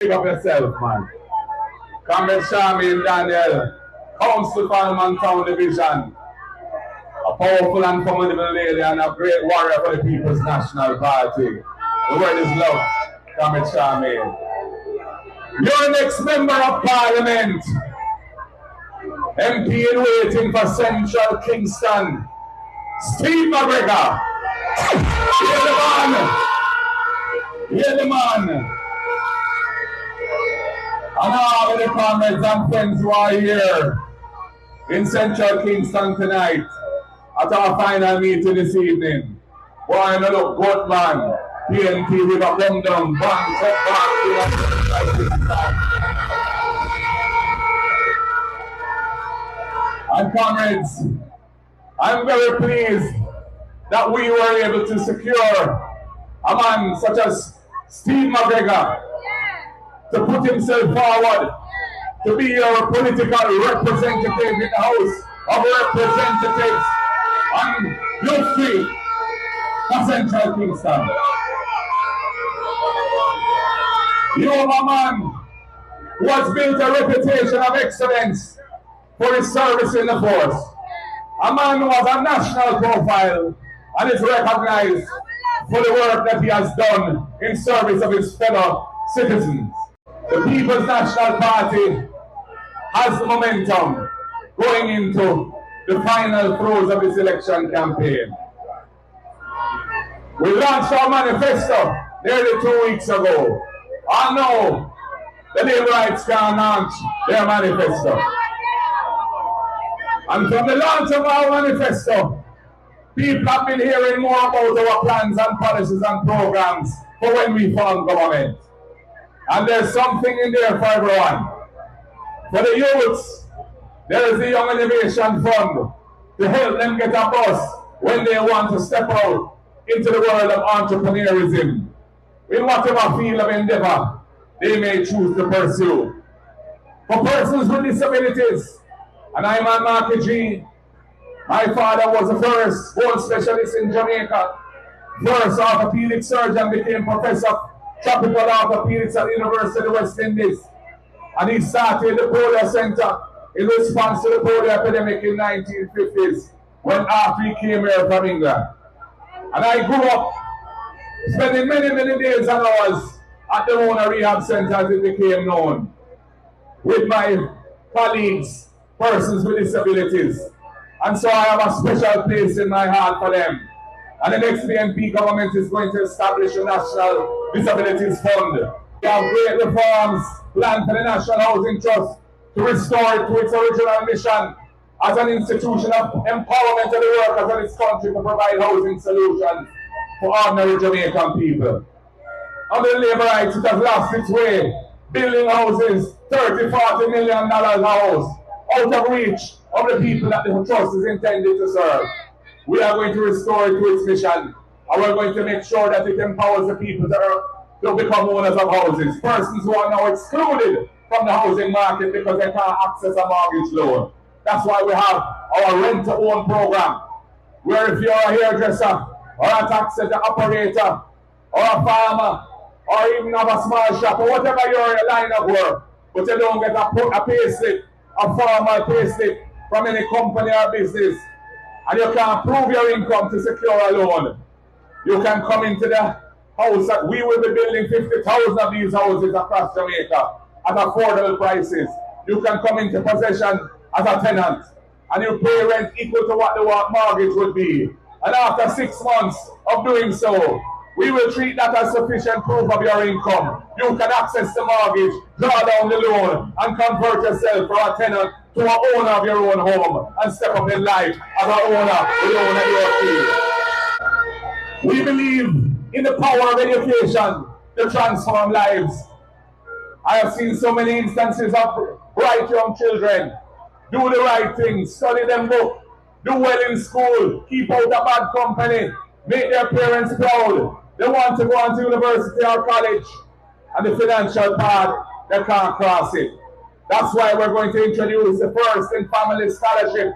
Pick up yourself, man. Comrade Charmaine Daniel, Council Farman Town Division. A powerful and formidable lady and a great warrior for the People's National Party. The word is love, Comrade Charmaine. Your next member of Parliament, MP in waiting for Central Kingston, Steve McGregor. Hear the man. Hear the man. And all of the comrades and friends who are here in Central Kingston tonight at our final meeting this evening. Boy, I know look good, man. PNP with a come down, bang, come back. And comrades, I'm very pleased that we were able to secure a man such as Steve McGregor to put himself forward to be your political representative in the House of Representatives on your street of Central Kingston. You are a man who has built a reputation of excellence for his service in the force. A man who has a national profile and is recognized for the work that he has done in service of his fellow citizens. The People's National Party has the momentum going into the final throes of this election campaign. We launched our manifesto nearly 2 weeks ago. I know the Laborites can launch their manifesto. And from the launch of our manifesto, people have been hearing more about our plans and policies and programs for when we form government. And there's something in there for everyone. For the youths, there is the Young Innovation Fund to help them get a bus when they want to step out into the world of entrepreneurism in whatever field of endeavor they may choose to pursue. For persons with disabilities, and I'm on Market G, my father was the first bone specialist in Jamaica, first orthopedic surgeon, became professor tropical orthopedics at the University of the West Indies, and he started the polio center in response to the polio epidemic in the 1950s when after he came here from England. And I grew up spending many days and hours at the Mona Rehab Center, as it became known, with my colleagues, persons with disabilities. And so I have a special place in my heart for them. And the next PNP government is going to establish a National Disabilities Fund. We have great reforms planned for the National Housing Trust to restore it to its original mission as an institution of empowerment of the workers of this country to provide housing solutions for ordinary Jamaican people. Under the Labour rights, it has lost its way, building houses, $30–40 million a house, out of reach of the people that the trust is intended to serve. We are going to restore it to its mission, and we're going to make sure that it empowers the people to become owners of houses, persons who are now excluded from the housing market because they can't access a mortgage loan. That's why we have our rent-to-own program, where if you're a hairdresser, or a taxi operator, or a farmer, or even have a small shop, or whatever your line of work, but you don't get a pay slip, a formal pay slip from any company or business, and you can't prove your income to secure a loan, you can come into the house that we will be building 50,000 of these houses across Jamaica at affordable prices. You can come into possession as a tenant, and you pay rent equal to what the mortgage would be. And after 6 months of doing so, we will treat that as sufficient proof of your income. You can access the mortgage, draw down the loan, and convert yourself from a tenant to an owner of your own home and step up in life as an owner with your own. We believe in the power of education to transform lives. I have seen so many instances of bright young children do the right thing, study them book, do well in school, keep out of bad company, make their parents proud. They want to go on to university or college, and the financial part, they can't cross it. That's why we're going to introduce the First in Family Scholarship,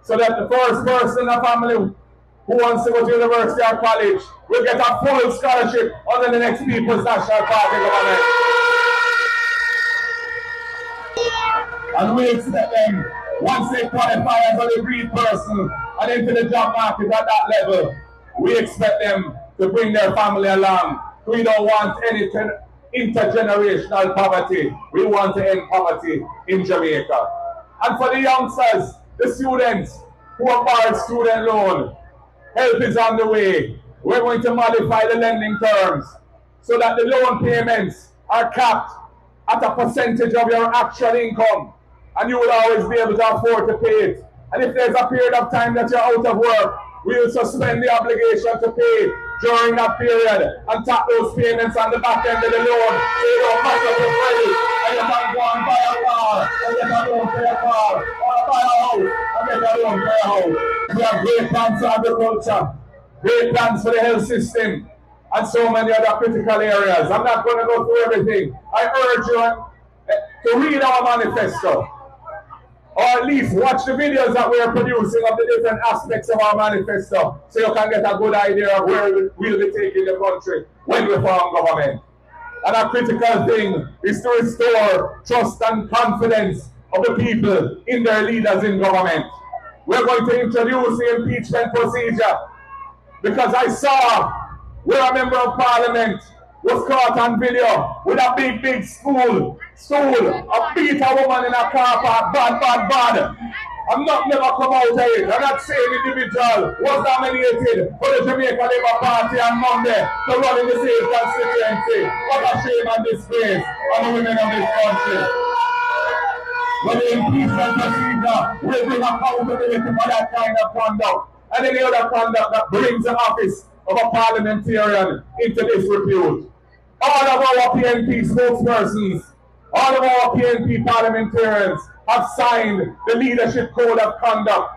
so that the first person in the family who wants to go to university or college will get a full scholarship under the next People's National Party government. And we expect them, once they qualify as a degree person and into the job market at that level, we expect them to bring their family along. We don't want any intergenerational poverty. We want to end poverty in Jamaica. And for the youngsters, the students who have borrowed student loan, help is on the way. We're going to modify the lending terms so that the loan payments are capped at a percentage of your actual income, and you will always be able to afford to pay it. And if there's a period of time that you're out of work, we will suspend the obligation to pay during that period and tap those payments on the back end of the loan so you don't mess up your credit and you can go and buy a car and get a loan for your car, or buy a house and get a loan for your house. We have great plans for agriculture, great plans for the health system, and so many other critical areas. I'm not going to go through everything. I urge you to read our manifesto, or at least watch the videos that we are producing of the different aspects of our manifesto, so you can get a good idea of where we'll be taking the country when we form government. And a critical thing is to restore trust and confidence of the people in their leaders in government. We're going to introduce the impeachment procedure, because I saw where a member of parliament was caught on video with a big stool, beat a woman in a car park, bad. I'm not never come out of it. I'm not saying individual was nominated for the Jamaica Labour Party on Monday to run in the same constituency. What a shame and disgrace on the women of this country. When the impeachment procedure will bring accountability for that kind of conduct and any other conduct that brings the office of a parliamentarian into disrepute. All of our PNP spokespersons, all of our PNP parliamentarians have signed the Leadership Code of Conduct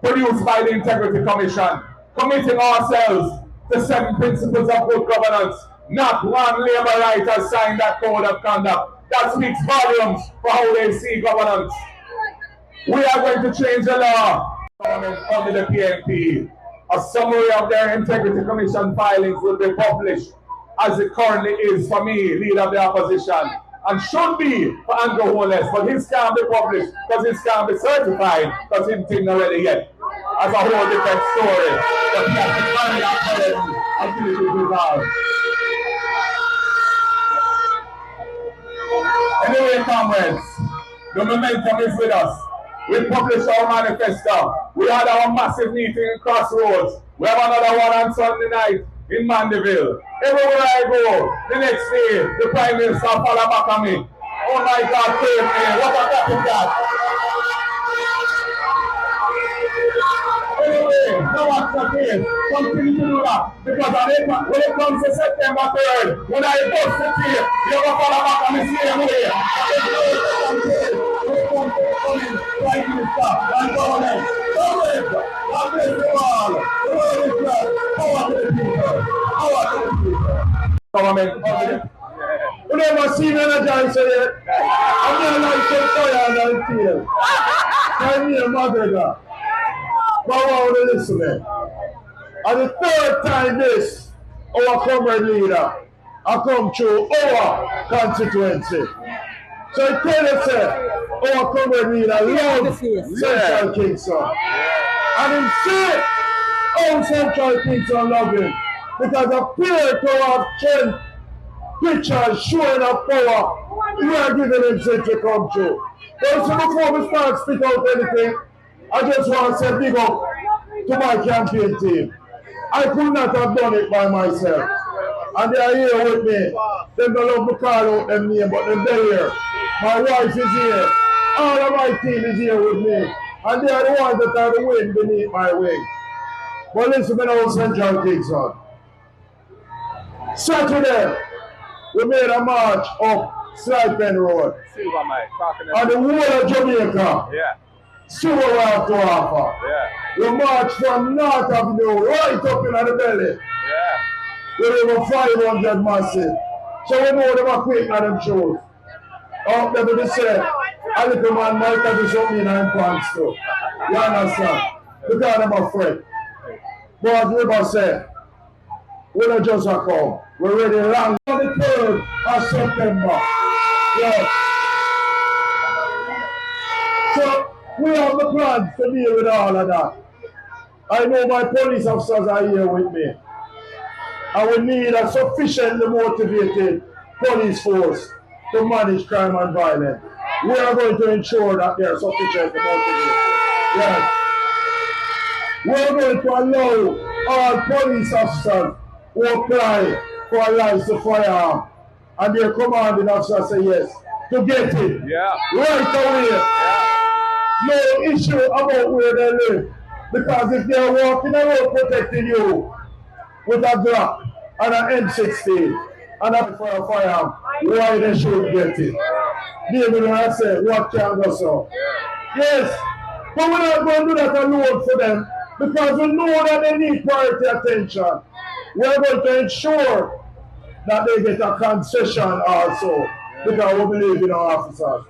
produced by the Integrity Commission, committing ourselves to 7 principles of good governance. Not one Labour writer has signed that Code of Conduct. That speaks volumes for how they see governance. We are going to change the law under the PNP. A summary of their Integrity Commission filings will be published, as it currently is for me, leader of the opposition, and should be for Andrew Holness, but his can't be published because his can't be certified because his thing not ready yet. As a whole different story, but he has to carry out until it is resolved. Anyway, comrades, the momentum is with us. We published our manifesto. We had our massive meeting in Crossroads. We have another one on Sunday night in Mandeville. Everywhere I go, the next day, the Prime Minister follow back on me. Oh my God, save me. What a topic that. Anyway, no one's the case. Continue to do that. Because when it comes to September 3rd, when I post the tape, you're going to follow back on the same way. Prime Minister and government. God bless you all. The world is blessed. Power to the people. Power to the people. Government. You never seen an Johnson yet. I'm not like some fire and tears. Tell me a mother. But I want to listen. And the third time this, our comrade leader, I come through our constituency. So I tell you, sir, our comrade leader loves Central Kingston. And he said, oh, Central Kingston love him. Because appear to have strength, pictures showing up power, we are giving him Central come true. So before we start speaking out anything, I just want to say big up to my campaign team. I could not have done it by myself. And they are here with me. They don't love to call out them name, but they're here. My wife is here. All of my team is here with me. And they are the ones that are the wind beneath my wing. But listen to now, Central Kingston. Saturday, we made a march up Slipen Road. On the whole of Jamaica. Yeah. Super well to offer. Yeah. We march from North Avenue right up in the belly. Yeah. With over 500 massive. So we know them are quick at them shows. Up there to say, a little man might have to something in his pants too. You understand? Because I'm afraid. But as River said, we don't just come. We're ready long on the 3rd of September. Yes. So we have the plans to deal with all of that. I know my police officers are here with me. And we need a sufficiently motivated police force to manage crime and violence. We are going to ensure that they are sufficiently motivated. Yes. We are going to allow all police officers who apply for a license firearm and their commanding officer say yes to get it right away. No issue about where they live. Because if they are walking around protecting you with a Glock and an M16 and a firearm, why they should get it? David and I say, what can go so? Yes, but we're not going to do that alone for them because we know that they need priority attention. We're going to ensure that they get a concession also because we believe in our officers.